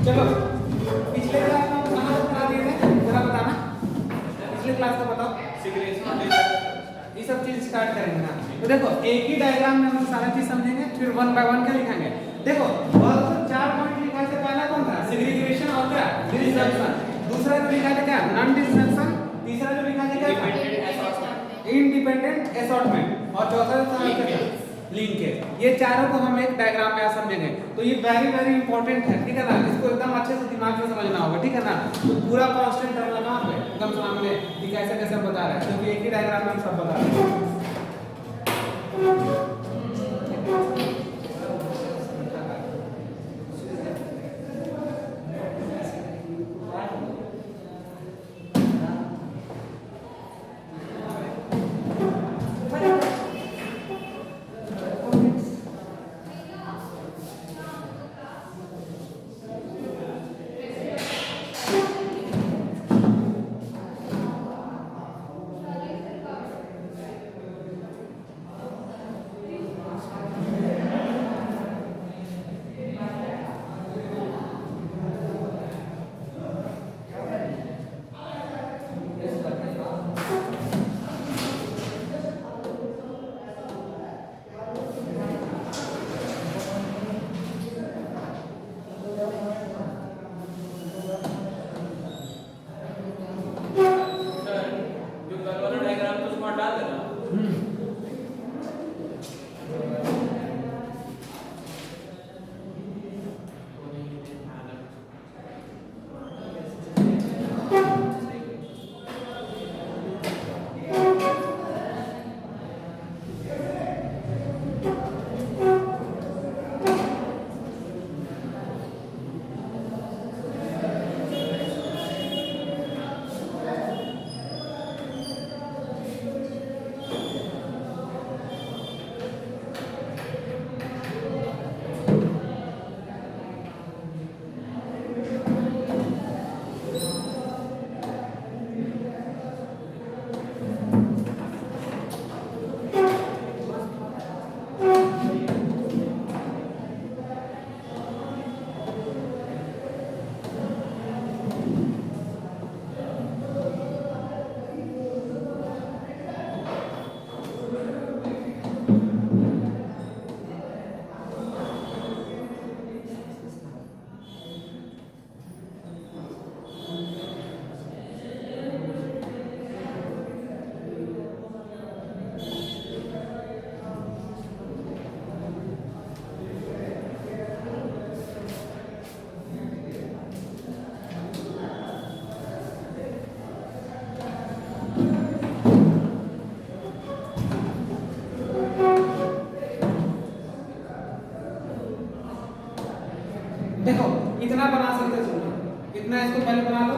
चलो पिछले क्लास में हम कहाँ तक पढ़ा दिए थे, जरा बताना पिछले क्लास का बताओ। ये सब चीज स्टार्ट करेंगे ना। तो देखो एक ही डायग्राम में हम सारा चीज समझेंगे, फिर वन बाय वन क्या लिखेंगे। देखो और तो 4 पॉइंट लिखा है। पहला कौन था, सेग्रीगेशन और क्या डिसजंक्शन। दूसरा जो लिखा है क्या, नॉन डिसजंक्शन। तीसरा जो लिखा है क्या, इंडिपेंडेंट असॉर्टमेंट। और चौथा जो था लिंकेज। ये चारों को हम एक डायग्राम में समझेंगे। तो ये वेरी वेरी इंपॉर्टेंट है, ठीक है ना। इसको एकदम अच्छे से दिमाग से समझना होगा, ठीक है ना। तो पूरा कांस्टेंट टर्म लगा पे एकदम सामने कि कैसे कैसे बता रहा है, क्योंकि एक ही डायग्राम में हम सब बता रहे हैं। देखो इतना बना सकते हो, सुनो इतना इसको पहले बना लो,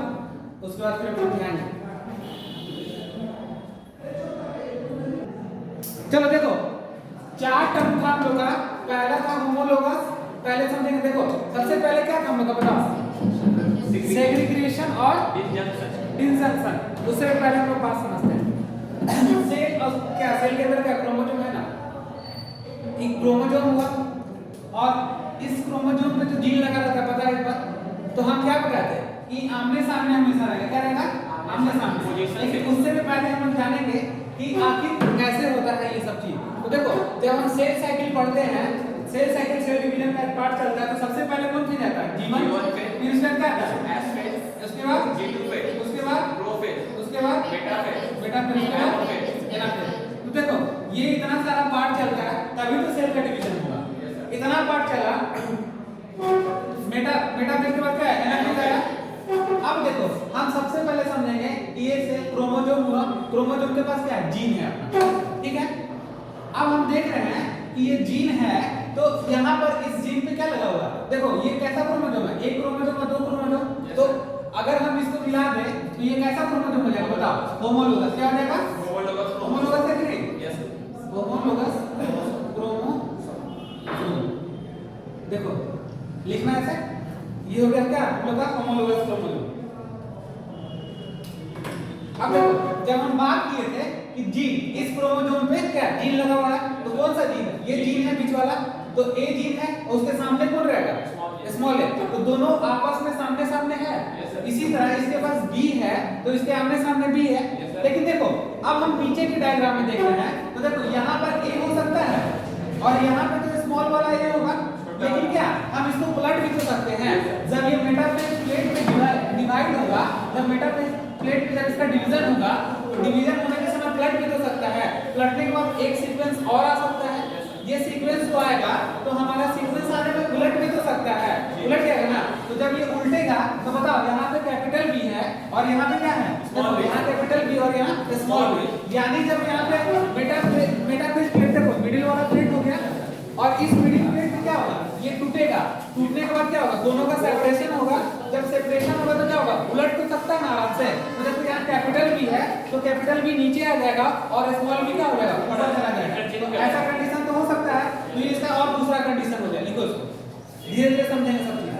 उसके बाद फिर हम ध्यान दें। चलो देखो 4 टर्म था हम लोग का। पहला था होमोलोगस, पहले समझेंगे। देखो सबसे पहले क्या था हम लोग का, बताओ, सेग्रीगेशन और डिसजंक्शन। उससे पहले हम लोग बात समझते हैं। सेल और क्या, सेल के अंदर क्या क्रोमोसोम है ना, एक क्रोमोसोम हुआ और इस क्रोमोसोम पे जो जीन लगा रहता है, पता है एक बात, तो हम क्या बताते हैं कि आमने सामने हमेशा रहेगा। क्या रहेगा, आमने सामने। लेकिन उससे भी पहले हम लोग जानेंगे कि आखिर कैसे होता है ये सब चीज। तो देखो जब हम सेल साइकिल पढ़ते हैं, सेल साइकिल सेल डिवीजन का एक पार्ट चलता है, तो सबसे पहले कौन चीज आता है, जीवन। फिर उसके बाद क्या आता है, एस फेज। उसके बाद जी2 फेज। उसके बाद प्रो फेज। उसके बाद बेटा फेज। बेटा फेज। उसके बाद एनाफेज। तो देखो ये इतना सारा पार्ट चलता है, तभी तो सेल का डिवीजन होगा। इतना पार्ट चला, मेटा फेज के बाद क्या है, एनाफेज आया। अब देखो हम सबसे पहले समझेंगे कि ये सेल क्रोमोसोम हुआ, क्रोमोसोम के पास क्या है, जीन है अपना, ठीक है। अब हम देख रहे हैं कि ये जीन है, तो यहाँ पर इस जीन पे क्या लगा हुआ है, देखो ये कैसा क्रोमोसोम है, एक क्रोमोसोम और 2 क्रोमोसोम। तो अगर हम इसको मिला दें तो ये कैसा क्रोमोसोम हो जाएगा, बताओ, होमोलोगस। क्या हो जाएगा, होमोलोगस है कि नहीं, यस होमोलोगस क्रोमोसोम। देखो लिखना ऐसे, ये हो गया क्या, हम लोग का होमोलोगस क्रोमोसोम। अब देखो जब हम बात किए थे कि जीन, इस क्रोमोसोम पे क्या जीन लगा हुआ है, तो कौन सा जीन है, ये जीन है बीच वाला। तो ए जीन है और उसके सामने कौन रहेगा, स्मॉल ए। तो दोनों आपस में सामने सामने है। इसी तरह इसके पास B है तो इसके आमने सामने B है। लेकिन देखो अब हम पीछे की डायग्राम में देख रहे हैं तो देखो यहाँ पर A हो सकता है और यहाँ पे तो स्मॉल वाला A होगा, लेकिन क्या हम इसको पलट भी तो सकते हैं। जब ये मेटाफेज प्लेट में डिवाइड होगा, जब मेटाफेज प्लेट में जब इसका डिवीजन होगा तो डिवीजन होने के समय पलट भी तो सकता है। पलटने के बाद एक सीक्वेंस और आ सकता है। ये सीक्वेंस तो आएगा तो हमारा सीक्वेंस आने में उलट भी तो सकता है, उलट जाएगा ना। तो जब ये उल्टेगा तो बताओ यहाँ पे कैपिटल B है और यहाँ पे क्या है स्मॉल B, यहाँ कैपिटल B और यहाँ स्मॉल b, यानी जब यहाँ पे मेटाफेज प्लेट देखो मिडिल वाला प्लेट हो गया और इस मिडिल प्लेट में क्या होगा, ये टूटेगा। टूटने के बाद क्या होगा, दोनों का सेपरेशन होगा। जब सेपरेशन होगा तो क्या होगा, उलट तो सकता है ना आराम से। तो देखो यहाँ कैपिटल B है तो कैपिटल B नीचे आ जाएगा और स्मॉल b क्या हो जाएगा, ऊपर चला जाएगा। तो ऐसा कंडीशन तो हो सकता है। तो ये इसका और दूसरा कंडीशन हो जाए, लिखो इसको, धीरे धीरे समझेंगे सब चीज।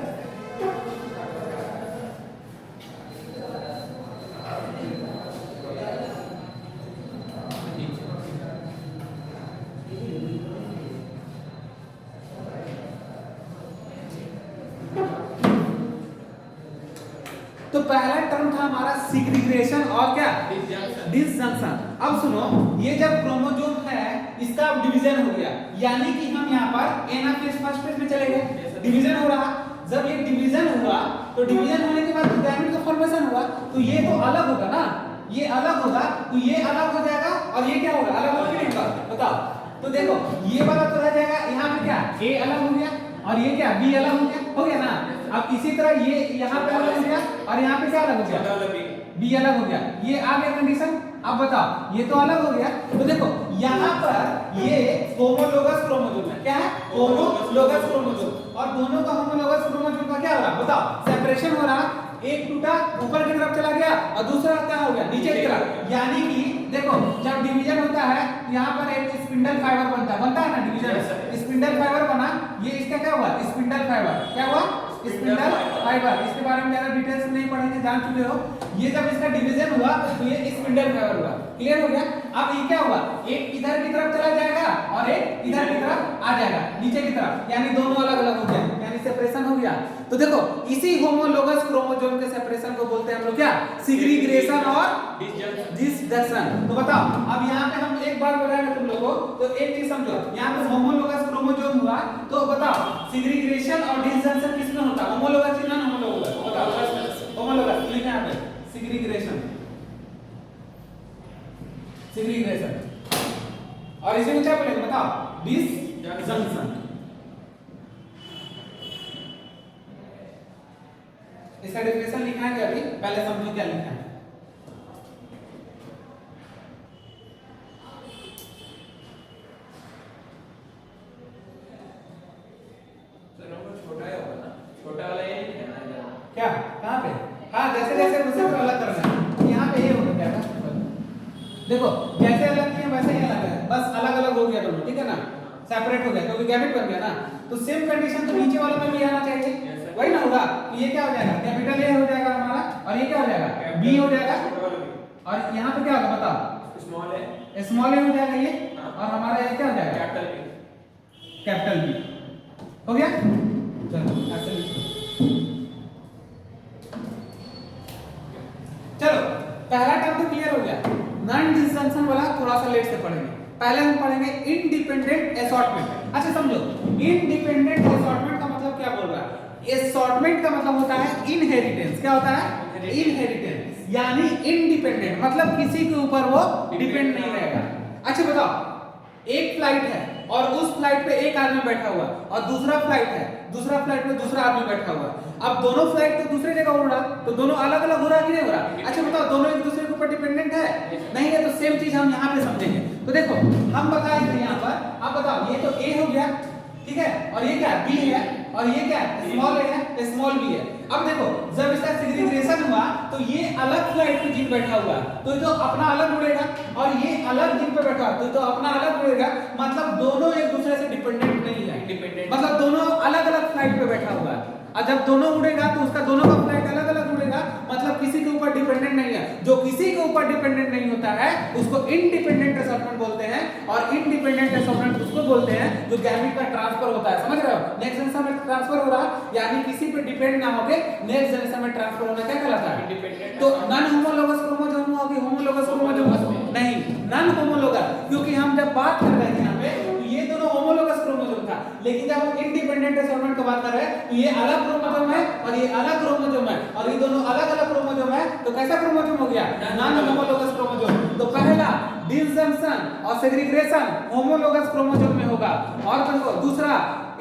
तो पहला टर्म था हमारा सेग्रीगेशन और क्या डिसजंक्शन। अब सुनो, ये जब क्रोमोसोम है इसका डिवीजन हो गया, यानी कि हम यहाँ पर एनाफेज फर्स्ट फेज में चले गए, डिवीजन हो रहा। जब ये डिवीजन हुआ तो डिवीजन होने के बाद तो गैमेट का फॉर्मेशन हुआ, तो ये तो अलग होगा ना, ये अलग होगा तो ये अलग हो जाएगा और ये क्या होगा, अलग होगा कि नहीं होगा बताओ। तो देखो ये वाला तो रह जाएगा, यहाँ पे क्या A अलग हो गया और ये क्या B अलग हो गया ना। अब इसी तरह ये यहाँ पे अलग हो गया और यहाँ पे क्या अलग हो गया, B अलग हो गया। ये आ गया कंडीशन। अब बताओ ये तो अलग हो गया, तो देखो यहाँ पर ये होमोलोगस क्रोमोसोम है, क्या है होमोलोगस क्रोमोसोम, और दोनों का होमोलोगस क्रोमोसोम का क्या हो रहा बताओ, सेपरेशन हो रहा। एक टूटा ऊपर की तरफ चला गया और दूसरा क्या हो गया नीचे की तरफ। यानी कि देखो जब डिवीजन होता है यहाँ पर एक स्पिंडल फाइबर बनता है ना, डिवीजन स्पिंडल फाइबर बना, ये इसका क्या हुआ स्पिंडल फाइबर, क्या हुआ स्पिंडल फाइबर। इसके बारे में ज्यादा डिटेल्स नहीं पढ़ेंगे, जान चुके हो। ये जब इसका डिवीजन हुआ तो ये स्पिंडल फाइबर हुआ, क्लियर हो गया। अब ये क्या हुआ, एक इधर की तरफ चला जाएगा और एक इधर की तरफ आ जाएगा नीचे की तरफ, यानी दोनों अलग अलग हो गए, यानी सेपरेशन हो गया। तो देखो इसी होमोलोगस क्रोमोसोम के सेपरेशन को बोलते हैं हम लोग क्या, सेग्रीगेशन और डिसजंक्शन। तो बताओ अब यहाँ पे हम एक बार बताएंगे तुम लोगों को, तो एक चीज समझो, यहाँ पे होमोलोगस क्रोमोसोम हुआ तो बताओ सेग्रीगेशन और डिसजंक्शन किसमें होता है, होमोलोगस या नॉन होमोलोगस, बताओ होमोलोगस लिखना है यहाँ पे, सेग्रीगेशन और इसे क्या बोलेंगे बताओ, डिसजंक्शन। इसका डेफिनेशन लिखा है क्या, अभी पहले समझो क्या लिखा है। छोटा होगा ना, छोटा वाला ये नहीं है क्या कहाँ पे, हाँ जैसे जैसे उसे को अलग करना है, यहाँ पे ये हो गया था। देखो जैसे अलग किया वैसे ही अलग है, बस अलग अलग हो गया दोनों, ठीक है ना, सेपरेट हो गया क्योंकि गैमेट बन गया ना। तो सेम कंडीशन तो नीचे वाला में भी आना चाहिए, वही ना होगा। तो ये क्या हो जाएगा, कैपिटल ए हो जाएगा हमारा और ये क्या हो जाएगा बी हो जाएगा, और यहाँ पे क्या होगा बताओ, स्मॉल ए हो जाएगा ये, और हमारा ये क्या हो जाएगा कैपिटल बी हो गया। चलो पहला टर्म तो क्लियर हो गया। नॉन डिसजंक्शन वाला थोड़ा सा लेट से पढ़ेंगे, पहले हम पढ़ेंगे इंडिपेंडेंट असॉर्टमेंट। अच्छा समझो, इंडिपेंडेंट असॉर्टमेंट का मतलब क्या बोल रहा है, असॉर्टमेंट का मतलब होता है इनहेरिटेंस। क्या होता है इनहेरिटेंस, यानी इंडिपेंडेंट मतलब किसी के ऊपर वो डिपेंड नहीं रहेगा। अच्छा बताओ एक फ्लाइट है और उस फ्लाइट पे एक आदमी बैठा हुआ और दूसरा फ्लाइट है, दूसरा फ्लाइट में दूसरा आदमी बैठा हुआ। अब दोनों फ्लाइट तो दूसरे जगह उड़ रहा, तो दोनों अलग अलग हो रहा कि नहीं हो रहा। अच्छा बताओ दोनों एक दूसरे के ऊपर डिपेंडेंट है, नहीं है। तो सेम चीज हम यहाँ पे समझेंगे। तो देखो हम बताएंगे यहाँ पर, आप बताओ ये तो ए हो गया, ठीक है, और ये क्या बी है, और ये क्या स्मॉल ए है, स्मॉल बी है। अब देखो जब इसका सेग्रीगेशन हुआ तो ये अलग फ्लाइट पे जीप बैठा हुआ, तो जो अपना अलग उड़ेगा, और ये अलग जीप पे बैठा तो अपना अलग उड़ेगा। मतलब दोनों एक दूसरे से डिपेंडेंट नहीं है, मतलब दोनों अलग अलग फ्लाइट पे बैठा हुआ है। और जब दोनों उड़ेगा तो उसका दोनों का फ्लाइट अलग अलग उड़ेगा, मतलब किसी के ऊपर डिपेंडेंट नहीं है। जो किसी के ऊपर डिपेंडेंट नहीं होता है उसको इंडिपेंडेंट असॉर्टमेंट बोलते हैं, और इंडिपेंडेंट असॉर्टमेंट उसको बोलते हैं जो गैमेट का ट्रांसफर होता है। समझ रहे हो? नेक्स्ट जनरेशन में ट्रांसफर हो रहा, यानी किसी पे डिपेंड ना होके नेक्स्ट जनरेशन में ट्रांसफर होना क्या कहलाता है? इंडिपेंडेंट। तो नॉन होमोलोगस क्रोमोसोम होगी, होमोलोगस क्रोमोसोम नहीं, नॉन होमोलोगस, क्योंकि हम जब बात कर रहे थे यहाँ पे तो ये दोनों होमोलोगस क्रोमोसोम था, लेकिन जब हम इंडिपेंडेंट असॉर्टमेंट की बात कर रहे हैं तो ये अलग क्रोमोसोम है और ये अलग क्रोमोसोम है, और ये दोनों अलग अलग क्रोमोसोम है, तो कैसा क्रोमोसोम हो गया? Non homologous chromosome. तो पहला डिसजंक्शन और सेग्रीगेशन होमोलोगस क्रोमोसोम में होगा, और देखो दूसरा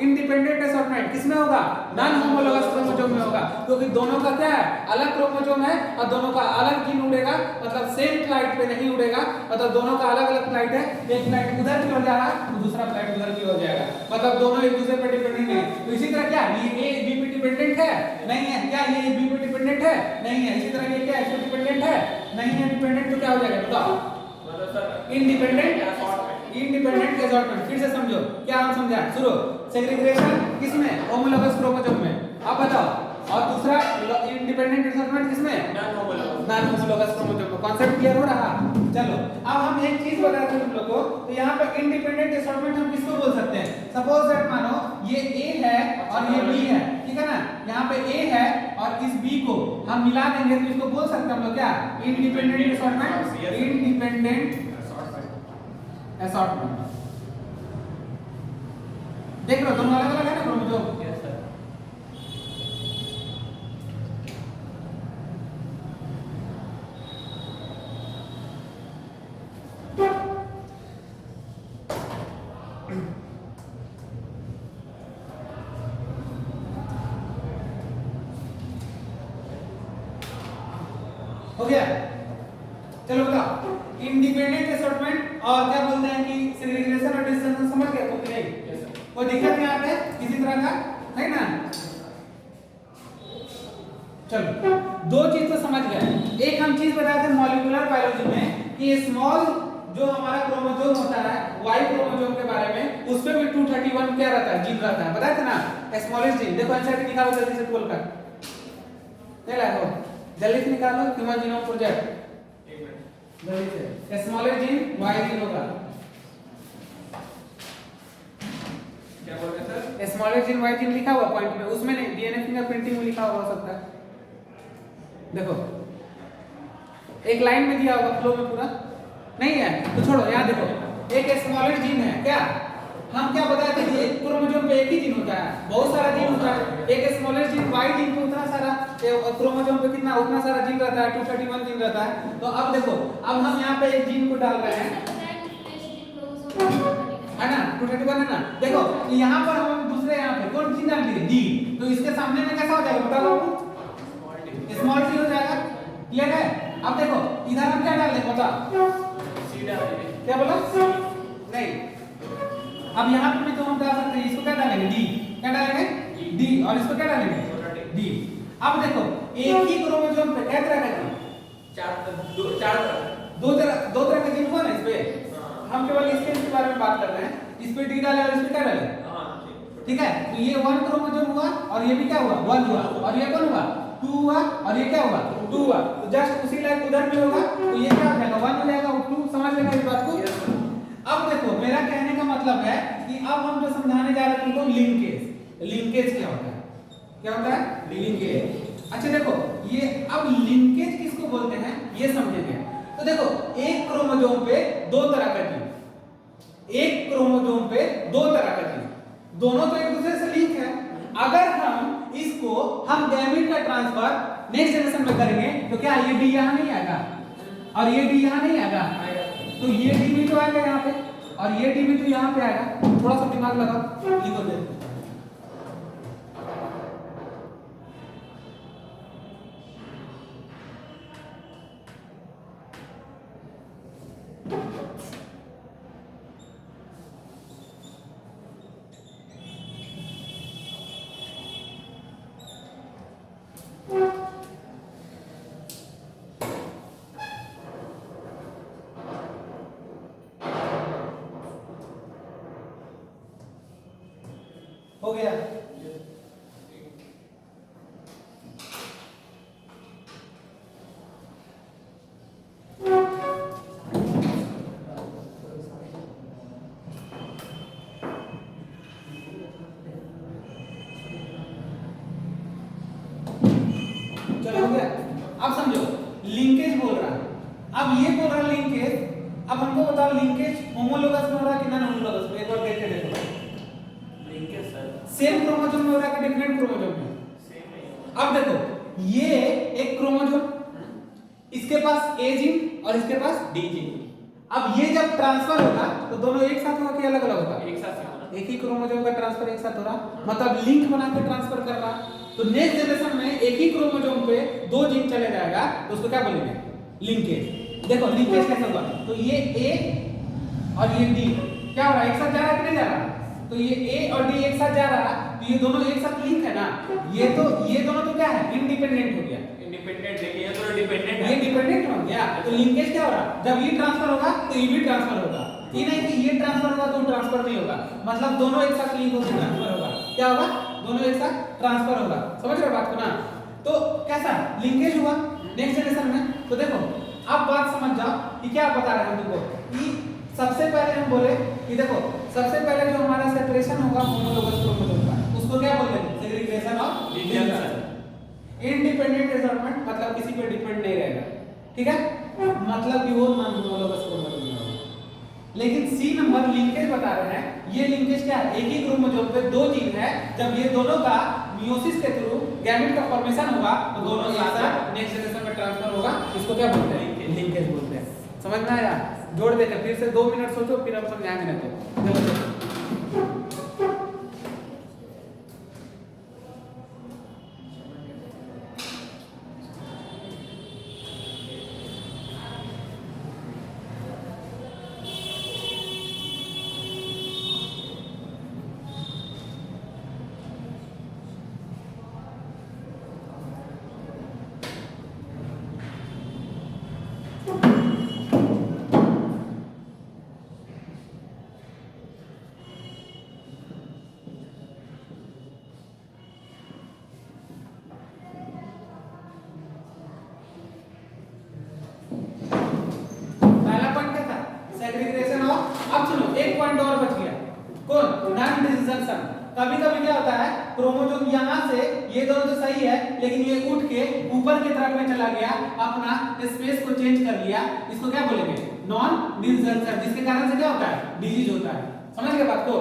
इंडिपेंडेंट असॉर्टमेंट किसमें होगा? नॉन होमोलोगस क्रोमोसोम में होगा, क्योंकि दोनों का क्या है? अलग क्रोमोसोम है और दोनों का अलग जीन उड़ेगा, मतलब सेम फ्लाइट पे नहीं उड़ेगा, मतलब दोनों का अलग अलग फ्लाइट है, एक फ्लाइट उधर की हो जा रहा है तो दूसरा फ्लाइट उधर की हो जाएगा, मतलब दोनों एक दूसरे पे डिपेंडेंट नहीं है। तो इसी तरह क्या ये ए बी पे डिपेंडेंट है? नहीं है। क्या ये बी पे डिपेंडेंट है? नहीं है। इसी तरह ये क्या है? इससे डिपेंडेंट है? नहीं है। डिपेंडेंट तो क्या हो जाएगा बताओ? मतलब sir independent assortment. Independent assortment. फिर से समझो क्या हम समझा शुरू। सेग्रीगेशन किसमें? होमोलोगस क्रोमोसोम में। अब बताओ, और दूसरा इंडिपेंडेंट असॉर्टमेंट किसमें? Non homologous. Non homologous chromosome में। कॉन्सेप्ट क्लियर हो रहा? चलो अब हम एक चीज बताते हैं तुम लोग को, तो यहाँ पर इंडिपेंडेंट असॉर्टमेंट हम किसको बोल सकते हैं? सपोज दैट मानो ये ए है और ये बी है, ठीक है ना? यहाँ पे ए है और इस बी को हम मिला देंगे तो इसको बोल सकते हैं हम लोग क्या? Independent assortment. Independent assortment. देख लो दोनों अलग अलग है ना क्रोमोसोम? Yes sir. हो गया? चलो बताओ, इंडिपेंडेंट असॉर्टमेंट और क्या बोलते हैं कि सेग्रीगेशन और डिसजंक्शन समझ गए तो नहीं? Yes sir. कोई दिक्कत यहाँ पे किसी तरह का है ना? चलो दो चीज तो समझ गए। एक हम चीज बताए थे मॉलिक्यूलर बायोलॉजी में कि स्मॉल जो हमारा क्रोमोसोम होता है वाई क्रोमोसोम के बारे में, उस पे भी 231 क्या रहता है? जीन रहता है। बताया था ना स्मॉलेस्ट जीन। देखो आंसर निकालो जल्दी से खोल कर, ले लो जल्दी से निकालो। ह्यूमन जीनोम प्रोजेक्ट एक मिनट। जल्दी से। स्मॉलेस्ट जीन वाई जीन होगा। क्या बोल रहे हैं सर? स्मॉलेस्ट जीन वाई जीन लिखा हुआ पॉइंट में, उसमें नहीं, डीएनए फिंगरप्रिंटिंग में लिखा हुआ हो सकता है। देखो एक लाइन में दिया होगा फ्लो में पूरा, नहीं है तो छोड़ो। यहाँ देखो एक स्मॉलेस्ट जीन है क्या? हम क्या बताए थे कि एक क्रोमोसोम पे एक ही जीन होता है, बहुत सारा जीन होता है। एक स्मॉलेस्ट जीन वाई जीन पे उतना सारा, क्रोमोसोम पे कितना उतना सारा जीन रहता है, 231 जीन रहता है। तो अब देखो, अब हम यहाँ पे एक जीन को डाल रहे हैं, है ना? 231 है ना? देखो यहाँ पर हम दूसरे यहाँ पे कौन जीन डाल दिए? डी। तो इसके सामने में कैसा हो जाएगा बताओ? स्मॉल डी हो जाएगा। क्लियर है? अब देखो इधर हम क्या डाल दें बताओ? सी डाल दीजिए। क्या बोला? नहीं। अब यहाँ पे भी तो हम डाल सकते हैं, इसको क्या डालेंगे? डी। क्या डालेंगे? डी। और इसको क्या डालेंगे? डी। अब देखो एक ही क्रोमोसोम पे क्या तरह का जीन? दो तरह का जीन हुआ ना इस पे। हम केवल इसके बारे में बात कर रहे हैं। इस पे डी डाले और इस पे क्या डाले? ठीक है? तो ये 1 क्रोमोसोम हुआ और ये भी क्या हुआ? 1 हुआ। और ये कौन हुआ? 2 हुआ। और ये क्या हुआ? 2 हुआ। तो जस्ट उसी लाइक उधर भी होगा, तो ये क्या हो जाएगा? 1 हो जाएगा और 2। समझ लेना इस बात को। अब देखो मेरा कहने का मतलब है कि अब हम जो समझाने जा रहे हैं तुमको लिंकेज। लिंकेज क्या होता है? क्या होता है? लिंकेज। अच्छा देखो ये अब लिंकेज किसको बोलते हैं ये समझेंगे। तो देखो एक क्रोमोसोम पे दो तरह का जीन, एक क्रोमोसोम पे दो तरह का जीन, दोनों तो एक दूसरे से लिंक है। अगर हम इसको हम गैमीट का ट्रांसफर नेक्स्ट जनरेशन में करेंगे तो क्या ये डी यहाँ नहीं आएगा और ये डी यहाँ नहीं आएगा? तो ये डी भी तो आएगा यहाँ पे और ये डी भी तो यहाँ पे आएगा। थोड़ा सा दिमाग लगाओ, लिखो दे। अब ये बोल रहा लिंकेज, अब हमको बताओ लिंकेज होमोलोगस में हो रहा है कि नॉन होमोलोगस में, एक बार देख के देखो। लिंकेज सर सेम क्रोमोसोम में हो रहा है कि डिफरेंट क्रोमोसोम में? सेम है। अब देखो ये एक क्रोमोसोम, इसके पास ए जीन और इसके पास डी जीन अब ये जब ट्रांसफर होगा तो दोनों एक साथ होगा कि अलग अलग होगा? एक साथ होगा। एक ही क्रोमोसोम का ट्रांसफर एक साथ हो रहा, मतलब लिंक बना के ट्रांसफर कर रहा। तो नेक्स्ट जनरेशन में एक ही क्रोमोसोम पे दो जीन चले जाएगा तो उसको क्या बोलेंगे? लिंकेज। देखो लिंकेज कैसे होगा, तो ये ए और ये डी क्या हो रहा है, एक साथ जा रहा है कि नहीं जा रहा? तो ये ए और डी एक साथ जा रहा है, तो ये दोनों एक साथ लिंक है ना। ये दोनों तो क्या है, इंडिपेंडेंट हो गया। इंडिपेंडेंट है, ये तो डिपेंडेंट ये है। डिपेंडेंट हो गया, तो लिंकेज क्या हो रहा, जब ये ट्रांसफर होगा तो ये भी ट्रांसफर होगा। ये नहीं कि ये ट्रांसफर होगा तो ट्रांसफर नहीं होगा, मतलब दोनों एक साथ लिंक होकर ट्रांसफर होगा। क्या होगा? दोनों एक साथ ट्रांसफर होगा। समझ रहे हो बात को ना? तो कैसा लिंकेज हुआ नेक्स्ट जनरेशन में। तो देखो अब बात समझ जाओ कि क्या बता रहे हैं हम तुमको कि सबसे पहले हम बोले कि देखो सबसे पहले जो हमारा सेपरेशन होगा होमोलोगस क्रोमोसोम का, उसको क्या बोलते हैं? Segregation of disjunction. इंडिपेंडेंट रिजल्टमेंट मतलब किसी पे डिपेंड नहीं रहेगा, ठीक है, मतलब कि वो नॉन होमोलोगस क्रोमोसोम होगा। लेकिन सी नंबर लिंकेज बता रहे हैं, ये लिंकेज क्या है, एक ही क्रोमोसोम पे दो जीन है, जब ये दोनों का मियोसिस के थ्रू गैमेट का फॉर्मेशन होगा तो दोनों एक साथ नेक्स्ट जनरेशन में ट्रांसफर होगा। इसको क्या बोलते हैं? लिंकेज बोलते हैं। समझ में आया? जोड़ देकर फिर से 2 मिनट सोचो, फिर हम समझाएंगे। नहीं तो सेग्रीगेशन ऑफ, अब सुनो एक पॉइंट और बच गया, कौन? Non disjunction. कभी कभी क्या होता है, क्रोमोसोम यहां से ये दोनों तो सही है, लेकिन ये उठ के ऊपर की तरफ में चला गया, अपना स्पेस को चेंज कर लिया, इसको क्या बोलेंगे? नॉन डिसजंक्शन, जिसके कारण से क्या होता है? डिजीज होता है। समझ गए बात को?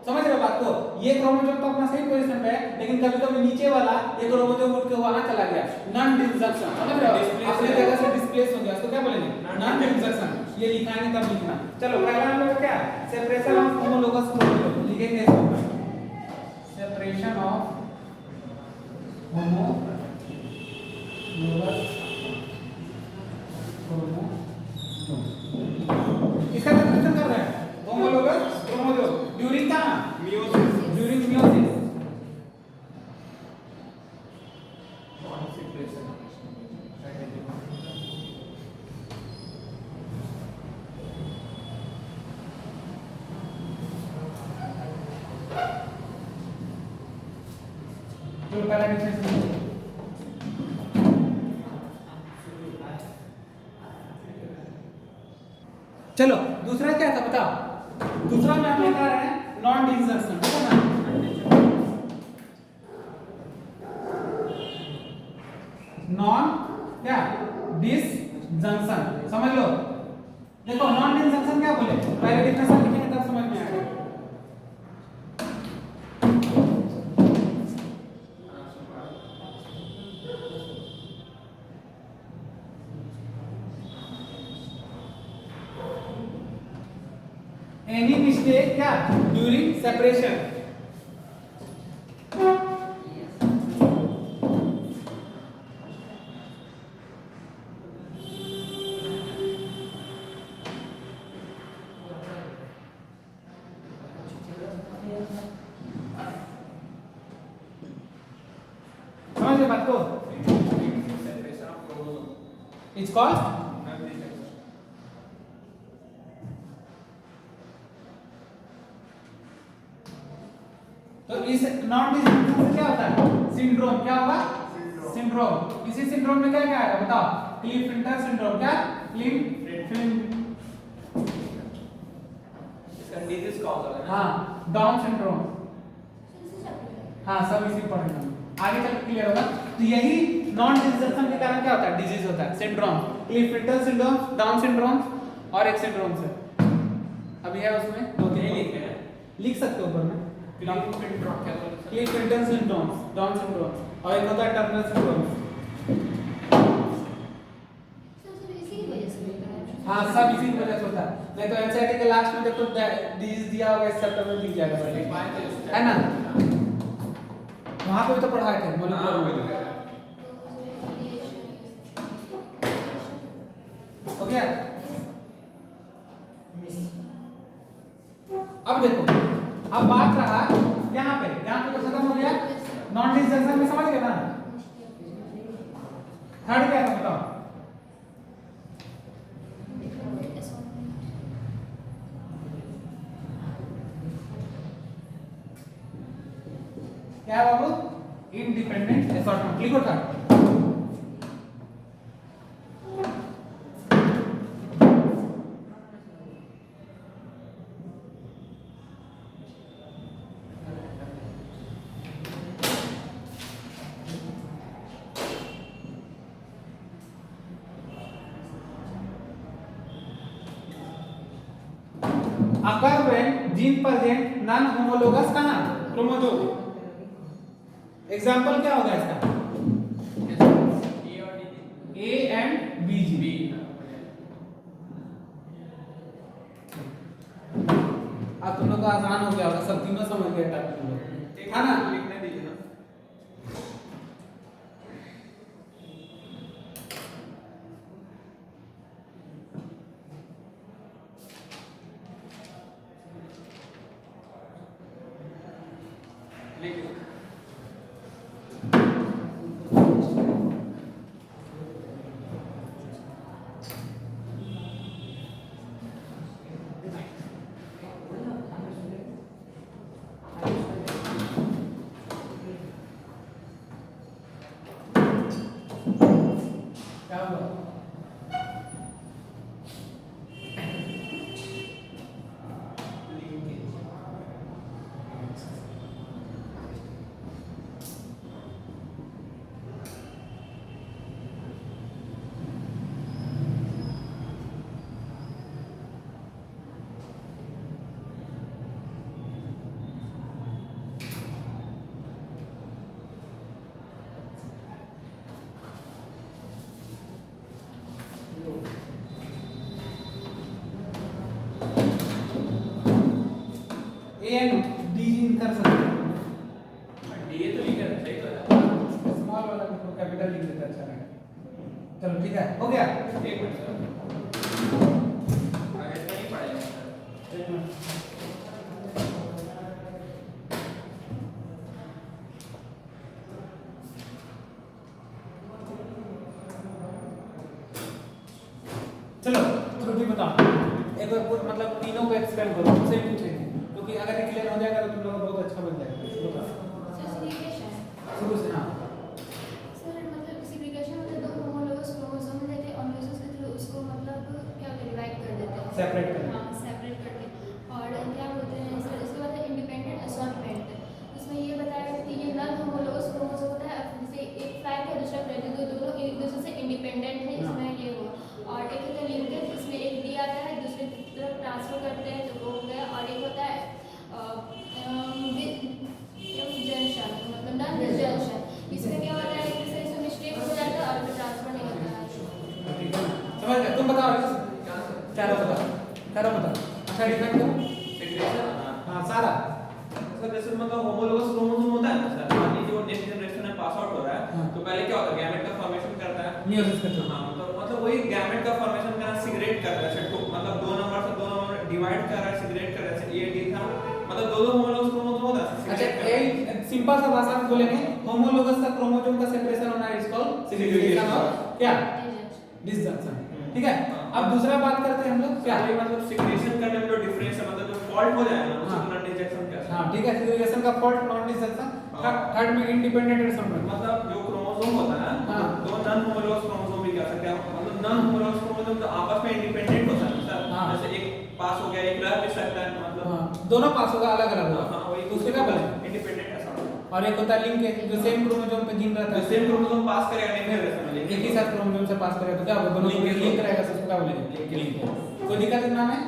समझ रहे हो बात को? ये क्रोमोसोम तो अपना सही पोजीशन पे है, लेकिन कभी कभी नीचे वाला ये क्रोमोसोम उठ के वहां चला गया, नॉन डिसजंक्शन। समझ रहे हो? अपनी जगह से डिस्प्लेस हो गया, इसको क्या बोलेंगे? Non disjunction. ये लिखाएंगे तब लिखना। चलो पहला हम लोग क्या, सेपरेशन ऑफ होमोलोगस क्रोमोसोम लिखेंगे इसको, सेपरेशन ऑफ होमोलोगस क्रोमोसोम। इसका सेपरेशन कर रहे हैं होमोलोगस क्रोमोसोम ड्यूरिंग का मियोसिस। During meiosis. तो पहला डिफरेंस चलो दूसरा क्या था बताओ? दूसरा में हम लिखा रहे हैं नॉन डिसजंक्शन, ठीक है ना? नॉन क्या डिसजंक्शन, समझ लो। देखो नॉन डिसजंक्शन क्या बोले, पहले डिफरेंस लिखेंगे तब समझ में आएगा। एनी मिस्टेक क्या ड्यूरिंग सेपरेशन, समझ गए बात को? इट्स कॉल्ड तो इस नॉन डिसजंक्शन से क्या होता है? सिंड्रोम। क्या होगा? सिंड्रोम। इसी सिंड्रोम में क्या क्या आएगा बताओ? क्लीफिंटर सिंड्रोम। क्या? इसका डिजीज कॉज होगा ना? हाँ, डाउन सिंड्रोम। हाँ सब इसी पढ़ेंगे, आगे चल क्लियर होगा। तो यही नॉन डिसजंक्शन के कारण क्या होता है, डिजीज होता है, syndrome, Clifton syndrome, down syndrome और एक सिंड्रोम है। अभी है उसमें दो तीन लिखे हैं, लिख सकते हो ऊपर में, क्लिफ्टन सिंड्रोम, डाउन सिंड्रोम और एक होता है टर्नर सिंड्रोम। हाँ सब इसी की वजह से होता है, नहीं तो एनसीईआरटी के लास्ट में देखो डिजीज दिया होगा, इस चैप्टर में दिख जाएगा, है ना, वहां पे भी तो पढ़ाए थे मोलिकुलर। हो गया। अब देखो, अब बात रहा यहाँ पे तो खत्म हो गया नॉन डिसजंक्शन में, समझ गए ना। थर्ड क्या था बताओ, क्या है बाबू, इंडिपेंडेंट असॉर्टमेंट, लिखो था। अगर when gene present non homologous कहां, क्रोमोसोम। एग्जांपल क्या होगा इसका, ए एंड बी जीन। अब तुम लोग को आसान हो गया होगा, सब तीनों समझ गए टाइप है ना। लिखने दीजिए ना। लिखिए। क्या हुआ, ए एंड डी जीन कर सकते हैं। डी तो लिखा है, सही तो है। स्मॉल वाला को कैपिटल लिख देते अच्छा रहेगा। चलो ठीक है, हो गया। एक मिनट सर, आगे नहीं पढ़ेगा सर। एक मिनट। चलो त्रुटि बताओ, एक बार मतलब तीनों को एक्सप्लेन करो, उनसे ही पूछेंगे, क्योंकि अगर ये क्लियर हो जाएगा तो तुम लोग को बहुत अच्छा बन जाएगा। बताओ शुरू से। हाँ सर मतलब सिग्रीगेशन मतलब दो होमोलोगस क्रोमोसोम लेते हैं और म्यूसिस के थ्रू उसको मतलब क्या डिवाइड कर देते हैं, सेपरेट कर, हाँ सेपरेट करके, और क्या बोलते हैं सर इसके बाद इंडिपेंडेंट असॉर्टमेंट। उसमें ये बताया गया कि ये नॉन होमोलोगस क्रोमोसोम होता है, जैसे एक फ्लैग है दूसरा फ्लैग है, दोनों एक दूसरे से इंडिपेंडेंट है, इसमें ये हुआ। और एक होता है लिंकेज, इसमें एक डी आता है दूसरे की तरफ ट्रांसफर करते हैं तो वो हो गया। और एक होता है जंक्शन, मतलब नॉन जंक्शन, इसमें क्या होता है एक दूसरे से मिस्टेक हो जाता है और फिर ट्रांसफर नहीं होता है। ठीक है समझ गए। तुम बताओ चारों बताओ। अच्छा डिफाइन करो। सिग्नेचर हाँ सारा सर, जैसे मतलब होमोलोगस क्रोमोसोम होता है ना सर, मान लीजिए वो नेक्स्ट जनरेशन में पास आउट हो रहा है, हाँ। तो पहले क्या होता है, गैमेट का फॉर्मेशन करता है। मियोसिस करते हाँ, मतलब वही गैमेट का फॉर्मेशन करना, सिगरेट कर रहा है, मतलब दो नंबर से दो नंबर डिवाइड कर रहा है, सिगरेट कर रहा है, ये डी था, मतलब दो होमोलोगस क्रोमोसोम होता है। अच्छा एक सिंपल सा भाषा में बोलेंगे, होमोलोगस का क्रोमोसोम का सेपरेशन होना इज कॉल्ड सेग्रीगेशन और क्या डिसजंक्शन। ठीक है, अब दूसरा बात करते हैं हम लोग क्या, मतलब सिग्नेचर करने में जो डिफरेंस है, मतलब जो फॉल्ट हो जाए ना, उसको हाँ। नॉन डिसजंक्शन कहते हैं। हाँ ठीक है, सेग्रीगेशन का फॉल्ट नॉन डिसजंक्शन। थर्ड में इंडिपेंडेंट असॉर्टमेंट, मतलब जो क्रोमोसोम होता है, हाँ। दो नॉन होमोलोगस क्रोमोसोम भी कह सकते हैं, मतलब नॉन होमोलोगस क्रोमोसोम तो आपस में इंडिपेंडेंट होता है सर, हाँ। जैसे एक पास हो गया, एक रह भी सकता है, मतलब हाँ दोनों पास होगा, अलग अलग होगा। हाँ, वही उसके क्या बोले, इंडिपेंडेंट असॉर्टमेंट। और एक होता है लिंकेज जो सेम क्रोमोसोम पे जीन रहता तो है, सेम क्रोमोसोम पास करेगा नहीं फिर ऐसा मिलेगा एक ही साथ क्रोमोसोम से पास करेगा तो क्या होगा, दोनों को Linkage लिंक होगा। रहेगा, तो उसको क्या बोलेंगे, लिंक। कोई दिक्कत इतना में?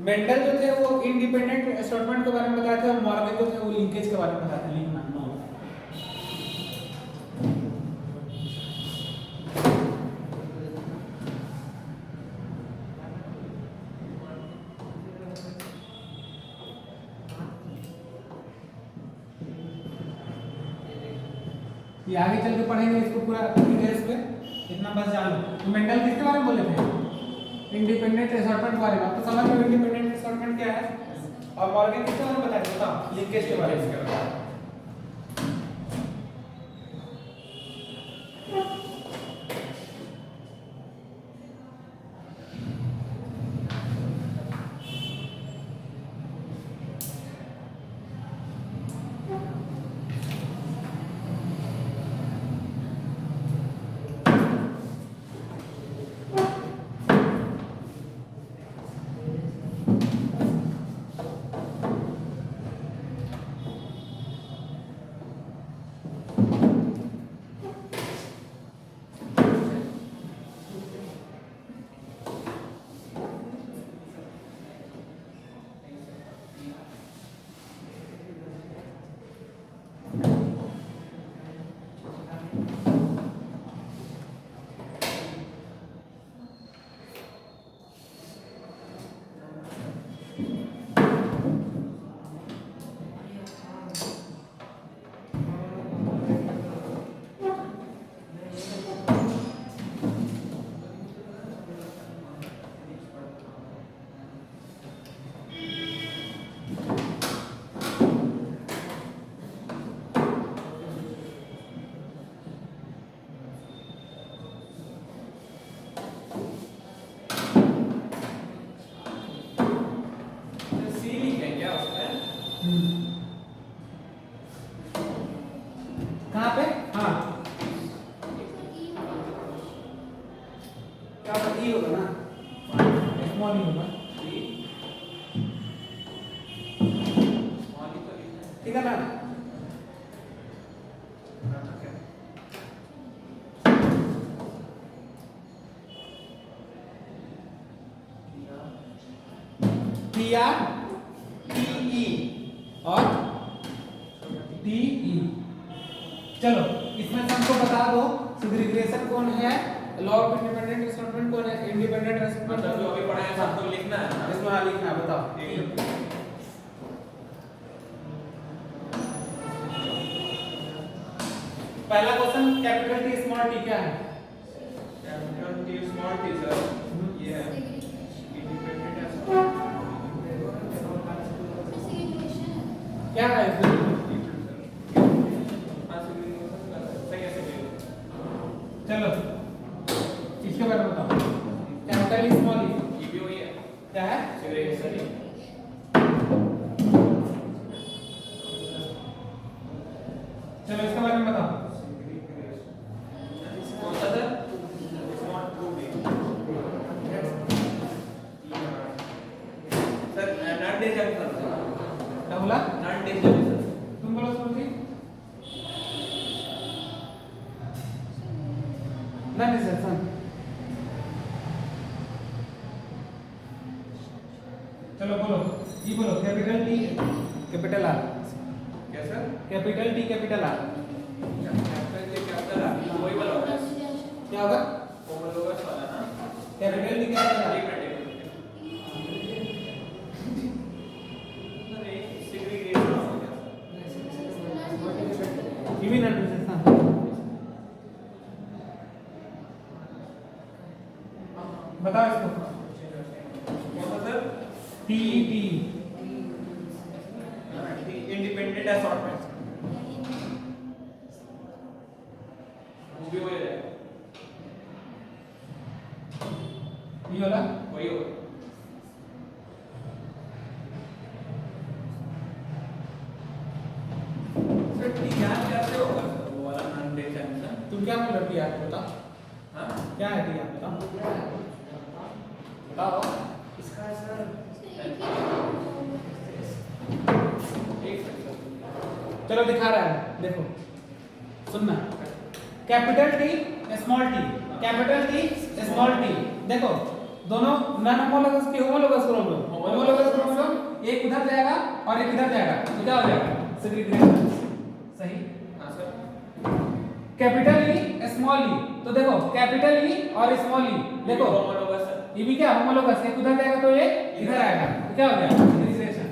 मेंडल जो थे वो इंडिपेंडेंट असॉर्टमेंट के बारे में बताए थे, और मॉर्गन जो थे वो लिंकेज के बारे में बताए थे। लिंकना नो ये आगे चल के पढ़ेंगे इसको पूरा डिटेल्स पे, इतना बस जान लो। तो मेंडल किसके बारे में बोले थे, इंडिपेंडेंट असॉर्टमेंट के बारे में। आप तो समझ लो इंडिपेंडेंट असॉर्टमेंट क्या है, और मॉर्गन किसके बारे में बताया था, बताओ, लिंकेज के बारे में। कहाँ पे, हाँ क्या होगा, ई होगा ना, स्मॉल ई होगा, ठीक है ना। टी आर टी ई और टी ई। चलो इसमें से हमको बता दो सेग्रीगेशन कौन है, लॉ ऑफ इंडिपेंडेंट असॉर्टमेंट कौन है, इंडिपेंडेंट असॉर्टमेंट मतलब जो अभी पढ़ा है सबको लिखना है ना। इसमें हाँ लिखना है, बताओ। पहला question capital T small T क्या है, capital T small T sir ये है इंडिपेंडेंट क्या है इसमें? चलो इसके बारे में बताओ, कैपिटल स्मॉल ई क्या है, चलो इसके बारे में बताओ। क्या बोला, तुम बोलो सुनती नहीं सर सुन। चलो बोलो, ये बोलो कैपिटल टी कैपिटल आर, क्या sir capital T capital R capital वही वाला होगा क्या होगा, होमोलोगस वाला ना कैपिटल टी कैपिटल आर। ये भी ना बताओ इसको, कौन सा सर इंडिपेंडेंट असॉर्टमेंट वो भी वही रहेगा, ये वाला वही होगा। सर टीआर कैसे होगा सर वो वाला नॉन डेफिनेशन? तुम क्या बोल रहे हो यार, बताओ हाँ क्या है यार, बताओ बताओ। इसका सर एक सेकंड चलो दिखा रहा है, देखो सुनना। Capital T small T, capital T small T, देखो दोनों नॉन होमोलोगस की होमोलोगस क्रोमोसोम, होमोलोगस क्रोमोसोम एक उधर जाएगा और एक इधर जाएगा, तो क्या हो जाएगा सेग्रीगेशन, सही। हाँ सर कैपिटल ई स्मॉल ई, तो देखो कैपिटल ई और स्मॉल ई, देखो होमोलोगस सर ये भी क्या होमोलोगस, एक उधर जाएगा तो ये इधर आएगा, तो क्या हो गया सेग्रीगेशन।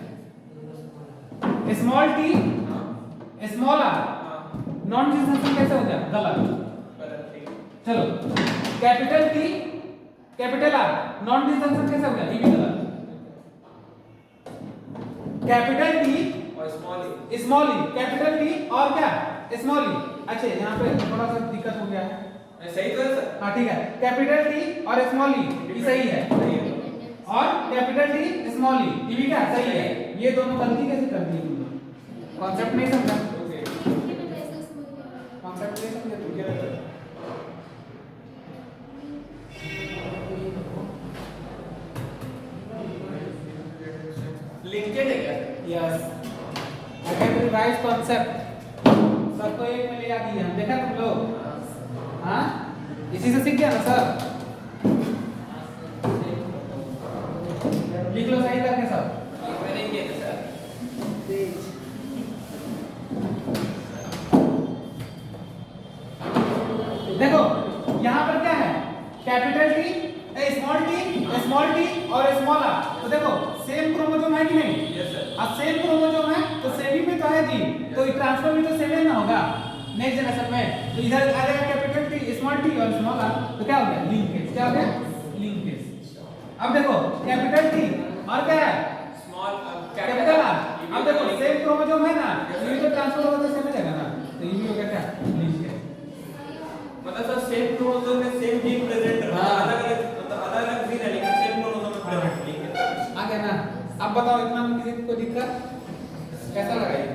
स्मॉल टी हाँ स्मॉल आर हाँ नॉन डिस्जंक्शन कैसे हो गया, गलत। गलत ठीक है। चलो capital T capital R non disjunction कैसे हो गया, ये भी गलत। कैपिटल टी और स्मॉल ई स्मॉल ई, कैपिटल टी और क्या स्मॉल ई। अच्छा यहाँ पे थोड़ा सा दिक्कत हो गया है, सही तो है सर? हाँ ठीक है। कैपिटल टी और स्मॉल ई ये सही है, सही है। और कैपिटल टी स्मॉल ई ये भी क्या सही है। ये दोनों गलती कैसे कर दी तुमने, कॉन्सेप्ट नहीं समझा, ओके कॉन्सेप्ट नहीं समझे तुम, क्या रहता है। लिंकेज है क्या? यस अगेन रिवाइज कॉन्सेप्ट, सबको एक में ले आ दिया, देखा तुम लोग, हाँ इसी से सीख गया ना सर। लिख लो सही करके सब। मैंने किया था सर। देखो यहाँ पर क्या है, कैपिटल टी स्मॉल टी और स्मॉल आर, तो देखो सेम क्रोमोसोम है कि नहीं, यस सर। अब सेम क्रोमोसोम है तो सेम ही पे तो है जी, तो ट्रांसफर भी तो सेम ही ना होगा नेक्स्ट जनरेशन में, तो इधर आ जाएगा कैपिटल टी स्मॉल टी और स्मॉल आर, तो क्या हो गया लिंकेज, क्या हो गया लिंकेज। अब देखो कैपिटल टी और क्या है स्मॉल कैपिटल आर, अब देखो सेम क्रोमोसोम है ना, तो ये तो ट्रांसफर होगा तो सेम ही रहेगा ना, तो ये भी हो गया क्या लिंकेज। मतलब सर सेम क्रोमोसोम में सेम जीन प्रेजेंट है, हाँ। अलग-अलग मतलब अलग-अलग जीन है लेकिन सेम क्रोमोसोम में प्रेजेंट है। आ गया ना। अब बताओ इतना में किसी को दिक्कत कैसा लगा ये?